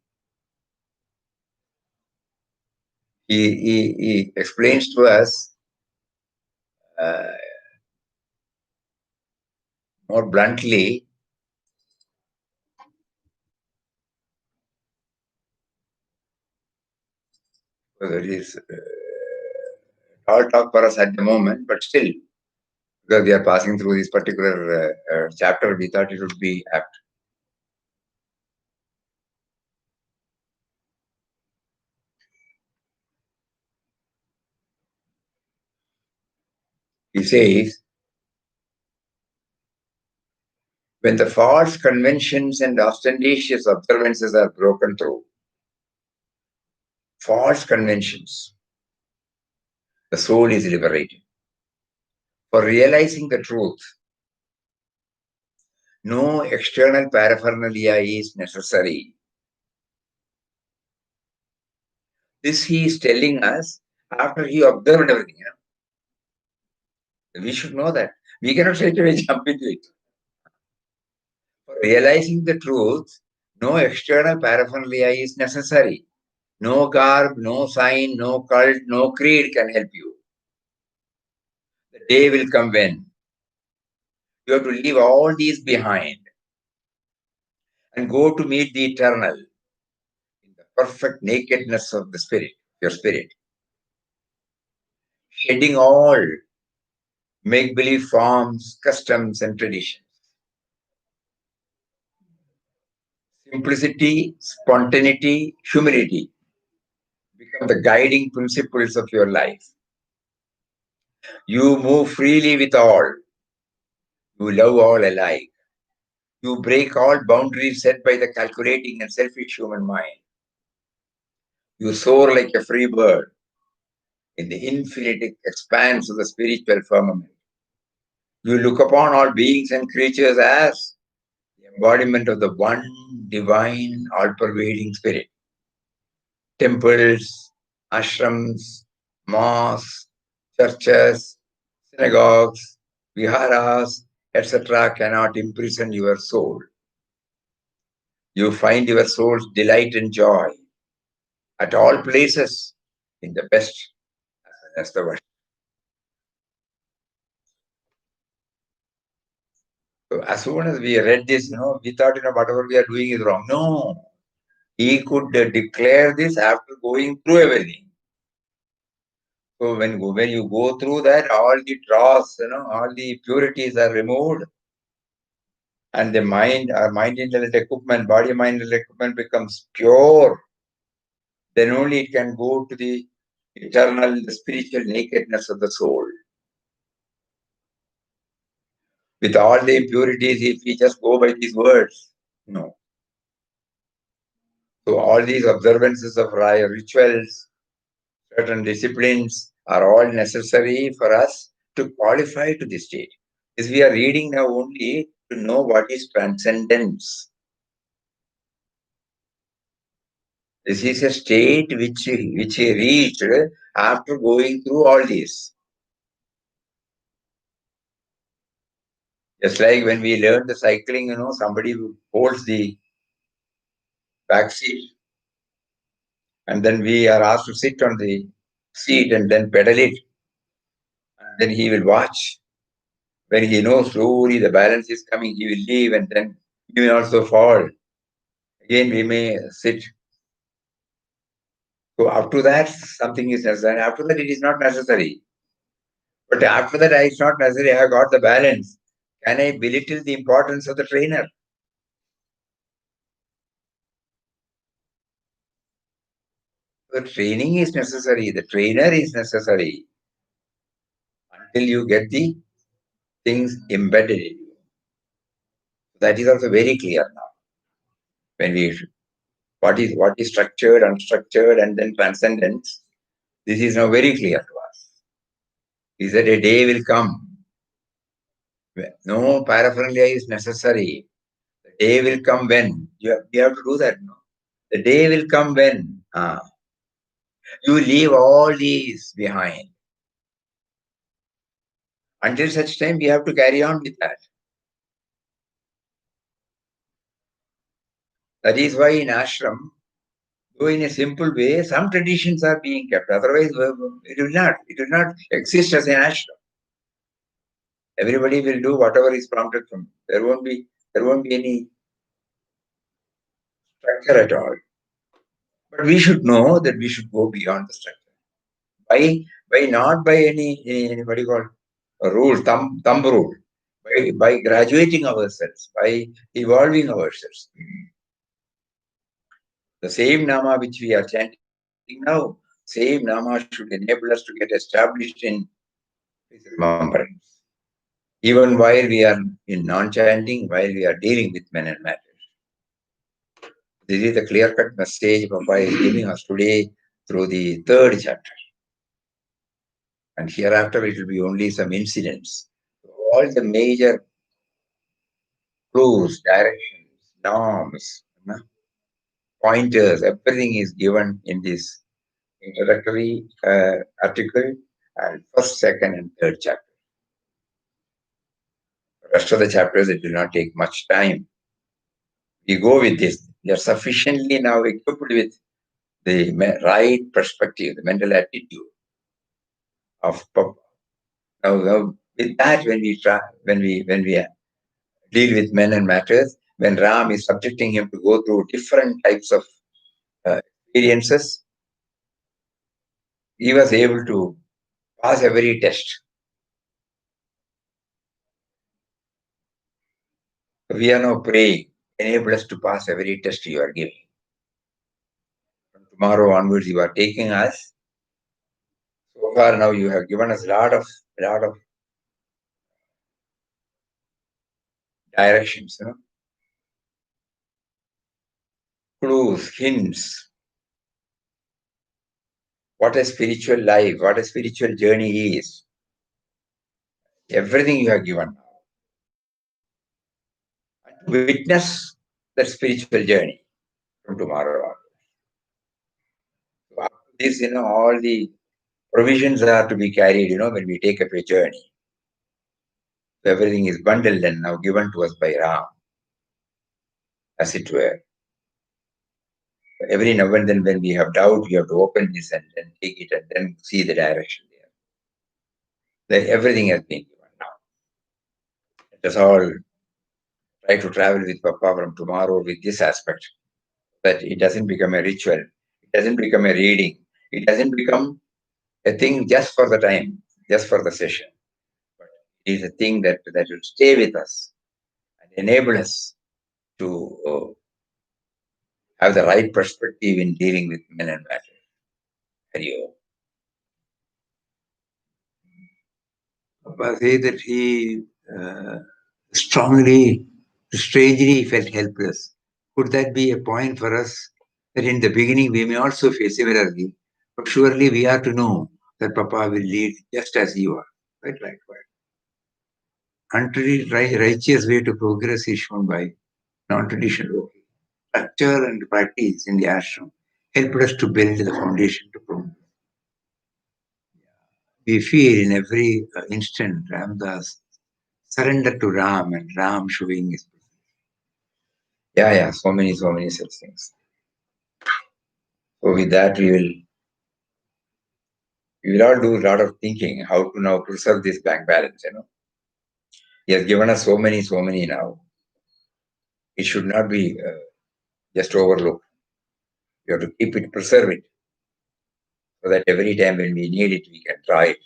[SPEAKER 2] He explains to us more bluntly that is all talk for us at the moment, but still, because we are passing through this particular chapter, we thought it would be apt. He says, when the false conventions and ostentatious observances are broken through, false conventions, the soul is liberated. For realizing the truth, no external paraphernalia is necessary. This he is telling us after he observed everything. We should know that. We cannot straight away jump into it. For realizing the truth, no external paraphernalia is necessary. No garb, no sign, no cult, no creed can help you. The day will come when you have to leave all these behind and go to meet the eternal in the perfect nakedness of the spirit, your spirit. Shedding all make-believe forms, customs, and traditions. Simplicity, spontaneity, humility become the guiding principles of your life. You move freely with all. You love all alike. You break all boundaries set by the calculating and selfish human mind. You soar like a free bird in the infinite expanse of the spiritual firmament. You look upon all beings and creatures as the embodiment of the one divine, all-pervading spirit. Temples, ashrams, mosques, churches, synagogues, viharas, etc. cannot imprison your soul. You find your soul's delight and joy at all places in the best as well as the worst. So as soon as we read this, we thought, whatever we are doing is wrong. No, he could declare this after going through everything. So when you go through that, all the dross, all the impurities are removed, and the mind, our mind-intellect equipment, body-mind equipment becomes pure. Then only it can go to the eternal, the spiritual nakedness of the soul. With all the impurities, if we just go by these words, no. So all these observances of rituals, certain disciplines are all necessary for us to qualify to this state. This we are reading now only to know what is transcendence. This is a state which he reached after going through all this. Just like when we learn the cycling, somebody who holds the back seat, and then we are asked to sit on the seat and then pedal it. And then he will watch. When he knows slowly the balance is coming, he will leave, and then he will also fall. Again, we may sit. So up to that, something is necessary. After that, it is not necessary. But after that, it's not necessary. I have got the balance. Can I belittle the importance of the trainer? The training is necessary. The trainer is necessary until you get the things embedded in you. That is also very clear now. When we what is structured, unstructured, and then transcendence, this is now very clear to us. Is that a day will come. No paraphernalia is necessary. The day will come when you have to do that. No? The day will come when you leave all these behind. Until such time, we have to carry on with that. That is why in ashram, though in a simple way, some traditions are being kept. Otherwise, it will not exist as an ashram. Everybody will do whatever is prompted from. There won't be any structure at all. But we should know that we should go beyond the structure. By not by any what do you call a rule, thumb rule. By graduating ourselves, by evolving ourselves. The same nama which we are chanting now, same nama should enable us to get established in remembrance. Even while we are in non-chanting, while we are dealing with men and matters. This is the clear-cut message Papa is giving us today through the third chapter. And hereafter it will be only some incidents. All the major clues, directions, norms, pointers, everything is given in this introductory article and first, second, and third chapter. The rest of the chapters, it will not take much time. We go with this. We are sufficiently now equipped with the right perspective, the mental attitude of Papa. Now, with that, when we deal with men and matters, when Ram is subjecting him to go through different types of experiences, he was able to pass every test. We are now praying, enable us to pass every test you are giving. From tomorrow onwards, you are taking us. So far now, you have given us a lot of directions, clues, hints. What a spiritual life, what a spiritual journey is. Everything you have given. And to witness that spiritual journey from tomorrow on. So after this, all the provisions are to be carried, when we take up a journey. So everything is bundled and now given to us by Ram, as it were. Every now and then when we have doubt, we have to open this and then take it and then see the direction there. Then everything has been given now. Let us all try to travel with Papa from tomorrow with this aspect, that it doesn't become a ritual, it doesn't become a reading, it doesn't become a thing just for the time, just for the session. But it is a thing that will stay with us and enable us to have the right perspective in dealing with men and matters. Hari Papa said that he strangely felt helpless. Could that be a point for us that in the beginning we may also feel similarly, but surely we are to know that Papa will lead just as you are. Right. Righteous way to progress is shown by non-traditional structure and practice in the ashram helped us to build the foundation to progress. We feel in every instant Ramdas surrender to Ram and Ram showing his presence. Yeah, so many such things. So with that, we will all do a lot of thinking how to now preserve this bank balance. He has given us so many now. It should not be just overlooked. You have to keep it, preserve it, so that every time when we need it, we can try it.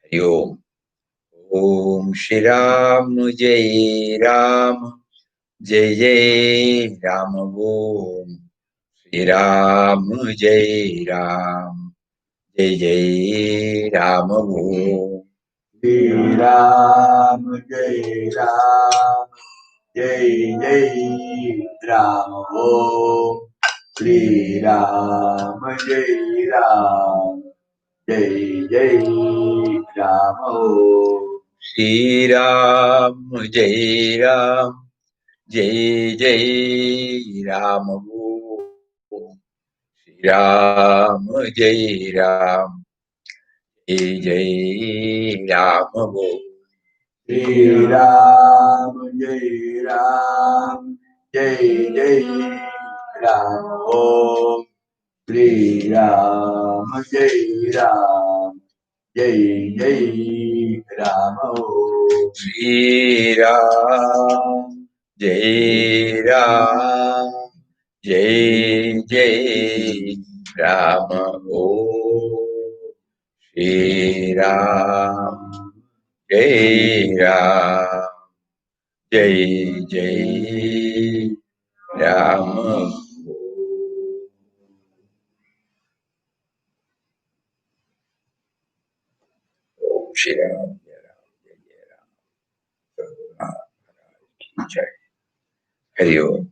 [SPEAKER 2] Hari Om. Om Shri Ram Jai Ram Jai Jai Ram Om Shri Ram Jai Ram Jai Jai Ram Om
[SPEAKER 1] Shri Ram Jai Ram Jai Jai Ram Om Shri Ram Jai Ram Jai Jai Ram Om
[SPEAKER 2] Shri Ram Jai Ram Jai Jai Ram Om Shri Ram Jai Ram Jai Jai Ram Om
[SPEAKER 1] Shri Ram Jai Ram Jai Jai Ram Om Shri Ram Jai Ram Jai Jai Ram Om
[SPEAKER 2] Shri Ram Jai Ram Jai Jai Ram Om Shri Ram Jai Ram Jai Jai Ram Om Shri Ram Jai Ram Jai Ram Jai Hari Om.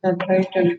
[SPEAKER 3] The title.